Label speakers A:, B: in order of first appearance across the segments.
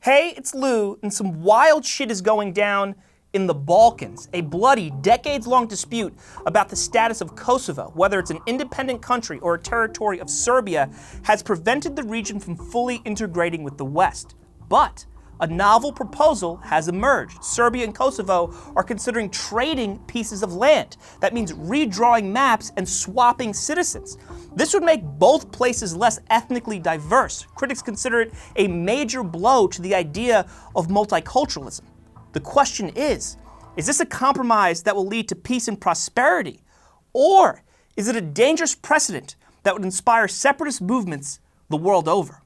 A: Hey, it's Lou, and some wild shit is going down in the Balkans. A bloody, decades-long dispute about the status of Kosovo, whether it's an independent country or a territory of Serbia, has prevented the region from fully integrating with the West. But a novel proposal has emerged. Serbia and Kosovo are considering trading pieces of land. That means redrawing maps and swapping citizens. This would make both places less ethnically diverse. Critics consider it a major blow to the idea of multiculturalism. The question is this a compromise that will lead to peace and prosperity? Or is it a dangerous precedent that would inspire separatist movements the world over?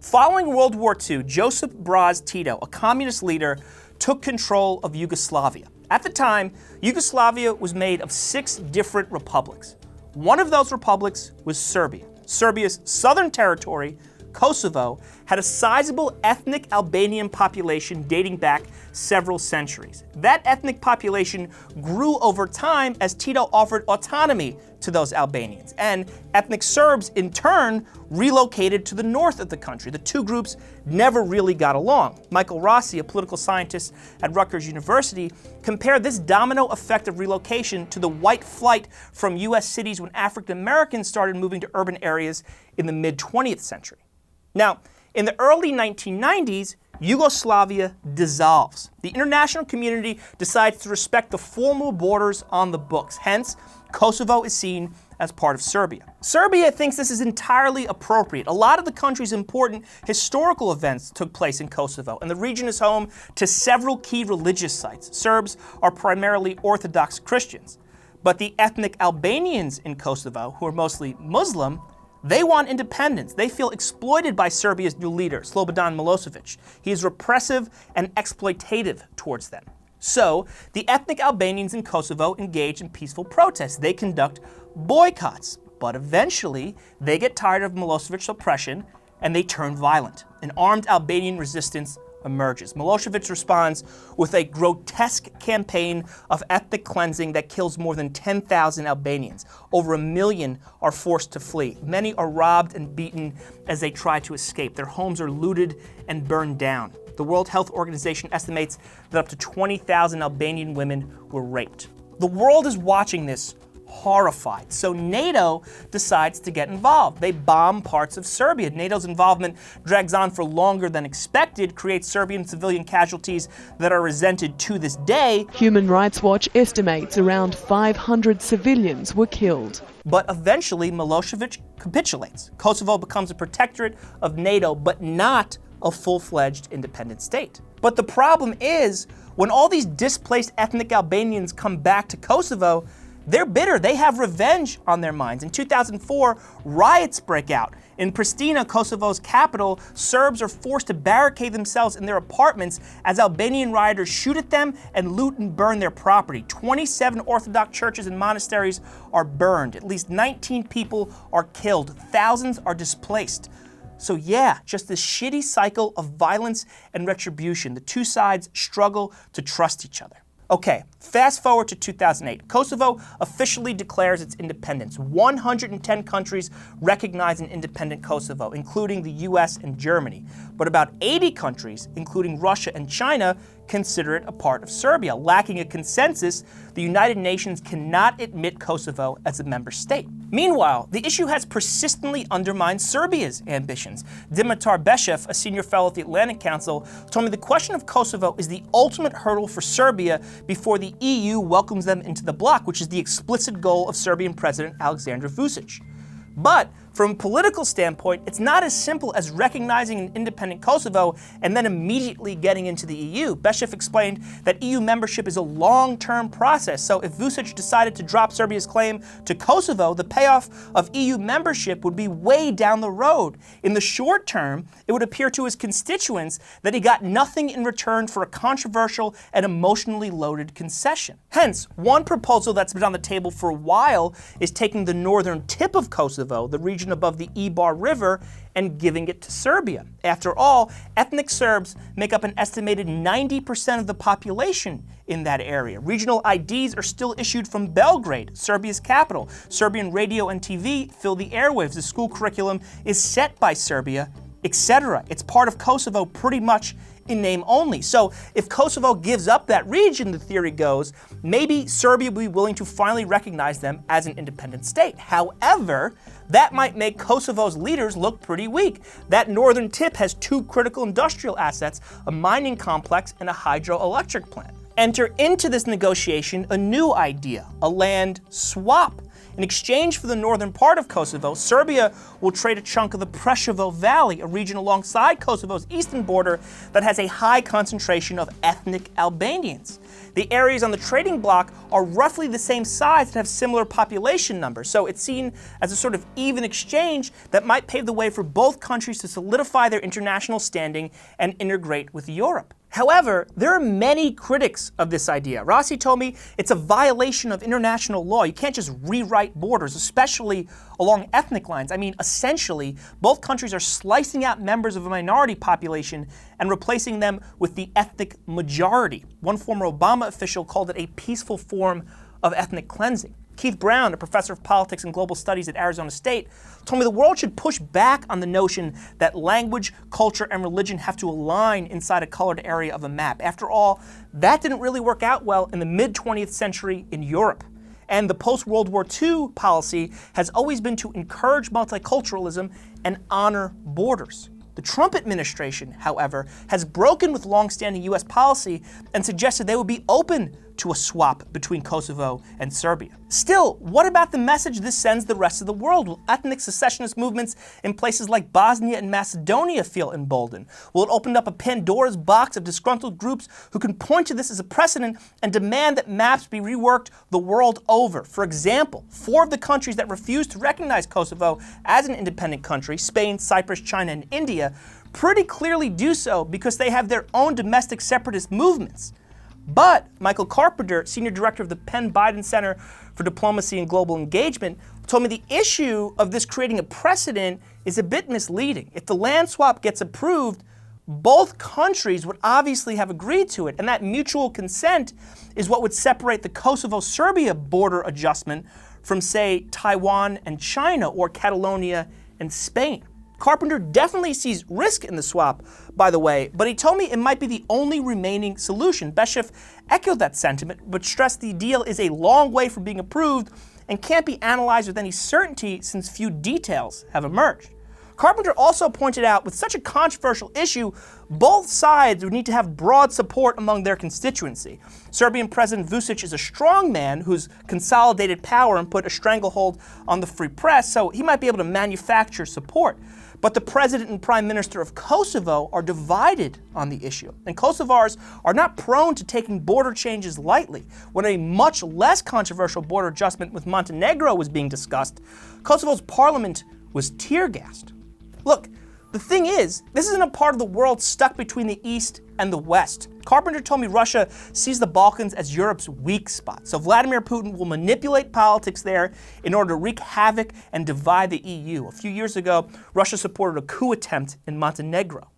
A: Following World War II, Josip Broz Tito, a communist leader, took control of Yugoslavia. At the time, Yugoslavia was made of 6 different republics. One of those republics was Serbia. Serbia's southern territory, Kosovo, had a sizable ethnic Albanian population dating back several centuries. That ethnic population grew over time as Tito offered autonomy to those Albanians, and ethnic Serbs, in turn, relocated to the north of the country. The two groups never really got along. Michael Rossi, a political scientist at Rutgers University, compared this domino effect of relocation to the white flight from U.S. cities when African Americans started moving to urban areas in the mid-20th century. Now, in the early 1990s, Yugoslavia dissolves. The international community decides to respect the formal borders on the books. Hence, Kosovo is seen as part of Serbia. Serbia thinks this is entirely appropriate. A lot of the country's important historical events took place in Kosovo, and the region is home to several key religious sites. Serbs are primarily Orthodox Christians. But the ethnic Albanians in Kosovo, who are mostly Muslim, they want independence. They feel exploited by Serbia's new leader, Slobodan Milosevic. He is repressive and exploitative towards them. So, the ethnic Albanians in Kosovo engage in peaceful protests. They conduct boycotts. But eventually, they get tired of Milosevic's oppression and they turn violent. An armed Albanian resistance emerges. Milosevic responds with a grotesque campaign of ethnic cleansing that kills more than 10,000 Albanians. Over 1 million are forced to flee. Many are robbed and beaten as they try to escape. Their homes are looted and burned down. The World Health Organization estimates that up to 20,000 Albanian women were raped. The world is watching this horrified. So NATO decides to get involved. They bomb parts of Serbia. NATO's involvement drags on for longer than expected, creates Serbian civilian casualties that are resented to this day.
B: Human Rights Watch estimates around 500 civilians were killed.
A: But eventually Milosevic capitulates. Kosovo becomes a protectorate of NATO, but not a full-fledged independent state. But the problem is, when all these displaced ethnic Albanians come back to Kosovo, they're bitter. They have revenge on their minds. In 2004, riots break out. In Pristina, Kosovo's capital, Serbs are forced to barricade themselves in their apartments as Albanian rioters shoot at them and loot and burn their property. 27 Orthodox churches and monasteries are burned. At least 19 people are killed. Thousands are displaced. So yeah, just this shitty cycle of violence and retribution. The two sides struggle to trust each other. Okay, fast forward to 2008. Kosovo officially declares its independence. 110 countries recognize an independent Kosovo, including the US and Germany. But about 80 countries, including Russia and China, consider it a part of Serbia. Lacking a consensus, the United Nations cannot admit Kosovo as a member state. Meanwhile, the issue has persistently undermined Serbia's ambitions. Dimitar Beshev, a senior fellow at the Atlantic Council, told me the question of Kosovo is the ultimate hurdle for Serbia before the EU welcomes them into the bloc, which is the explicit goal of Serbian President Aleksandar Vučić. But from a political standpoint, it's not as simple as recognizing an independent Kosovo and then immediately getting into the EU. Beshev explained that EU membership is a long-term process, so if Vučić decided to drop Serbia's claim to Kosovo, the payoff of EU membership would be way down the road. In the short term, it would appear to his constituents that he got nothing in return for a controversial and emotionally loaded concession. Hence, one proposal that's been on the table for a while is taking the northern tip of Kosovo, the region region above the Ibar River and giving it to Serbia. After all, ethnic Serbs make up an estimated 90% of the population in that area. Regional IDs are still issued from Belgrade, Serbia's capital. Serbian radio and TV fill the airwaves. The school curriculum is set by Serbia, etc. It's part of Kosovo pretty much in name only. So if Kosovo gives up that region, the theory goes, maybe Serbia will be willing to finally recognize them as an independent state. However, that might make Kosovo's leaders look pretty weak. That northern tip has two critical industrial assets, a mining complex and a hydroelectric plant. Enter into this negotiation a new idea, a land swap. In exchange for the northern part of Kosovo, Serbia will trade a chunk of the Preševo Valley, a region alongside Kosovo's eastern border that has a high concentration of ethnic Albanians. The areas on the trading block are roughly the same size and have similar population numbers, so it's seen as a sort of even exchange that might pave the way for both countries to solidify their international standing and integrate with Europe. However, there are many critics of this idea. Rossi told me it's a violation of international law. You can't just rewrite borders, especially along ethnic lines. I mean, essentially, both countries are slicing out members of a minority population and replacing them with the ethnic majority. One former Obama official called it a peaceful form of ethnic cleansing. Keith Brown, a professor of politics and global studies at Arizona State, told me the world should push back on the notion that language, culture, and religion have to align inside a colored area of a map. After all, that didn't really work out well in the mid-20th century in Europe. And the post-World War II policy has always been to encourage multiculturalism and honor borders. The Trump administration, however, has broken with long-standing U.S. policy and suggested they would be open to a swap between Kosovo and Serbia. Still, what about the message this sends the rest of the world? Will ethnic secessionist movements in places like Bosnia and Macedonia feel emboldened? Will it open up a Pandora's box of disgruntled groups who can point to this as a precedent and demand that maps be reworked the world over? For example, 4 of the countries that refuse to recognize Kosovo as an independent country, Spain, Cyprus, China, and India, pretty clearly do so because they have their own domestic separatist movements. But Michael Carpenter, senior director of the Penn Biden Center for Diplomacy and Global Engagement, told me the issue of this creating a precedent is a bit misleading. If the land swap gets approved, both countries would obviously have agreed to it, and that mutual consent is what would separate the Kosovo-Serbia border adjustment from, say, Taiwan and China or Catalonia and Spain. Carpenter definitely sees risk in the swap, by the way, but he told me it might be the only remaining solution. Beshev echoed that sentiment, but stressed the deal is a long way from being approved and can't be analyzed with any certainty since few details have emerged. Carpenter also pointed out, with such a controversial issue, both sides would need to have broad support among their constituency. Serbian President Vučić is a strong man who's consolidated power and put a stranglehold on the free press, so he might be able to manufacture support. But the president and prime minister of Kosovo are divided on the issue, and Kosovars are not prone to taking border changes lightly. When a much less controversial border adjustment with Montenegro was being discussed, Kosovo's parliament was tear-gassed. Look, the thing is, this isn't a part of the world stuck between the East and the West. Carpenter told me Russia sees the Balkans as Europe's weak spot, so Vladimir Putin will manipulate politics there in order to wreak havoc and divide the EU. A few years ago, Russia supported a coup attempt in Montenegro.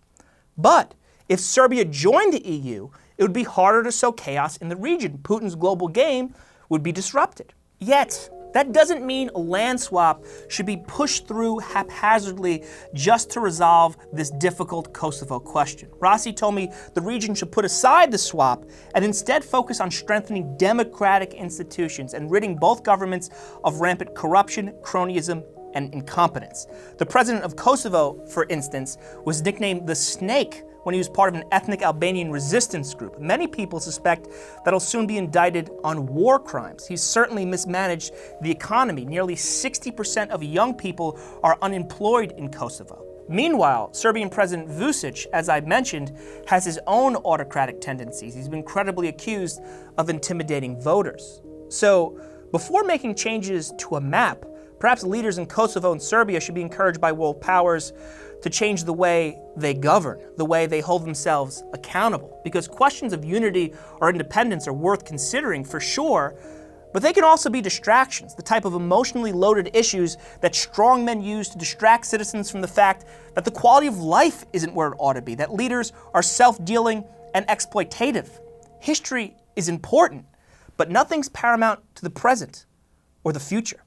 A: But if Serbia joined the EU, it would be harder to sow chaos in the region. Putin's global game would be disrupted. Yet, that doesn't mean a land swap should be pushed through haphazardly just to resolve this difficult Kosovo question. Rossi told me the region should put aside the swap and instead focus on strengthening democratic institutions and ridding both governments of rampant corruption, cronyism, and incompetence. The president of Kosovo, for instance, was nicknamed the Snake when he was part of an ethnic Albanian resistance group. Many people suspect that he'll soon be indicted on war crimes. He's certainly mismanaged the economy. Nearly 60% of young people are unemployed in Kosovo. Meanwhile, Serbian President Vučić, as I mentioned, has his own autocratic tendencies. He's been credibly accused of intimidating voters. So, before making changes to a map, perhaps leaders in Kosovo and Serbia should be encouraged by world powers to change the way they govern, the way they hold themselves accountable. Because questions of unity or independence are worth considering for sure, But they can also be distractions, the type of emotionally loaded issues that strongmen use to distract citizens from the fact that the quality of life isn't where it ought to be, that leaders are self-dealing and exploitative. History is important, but nothing's paramount to the present or the future.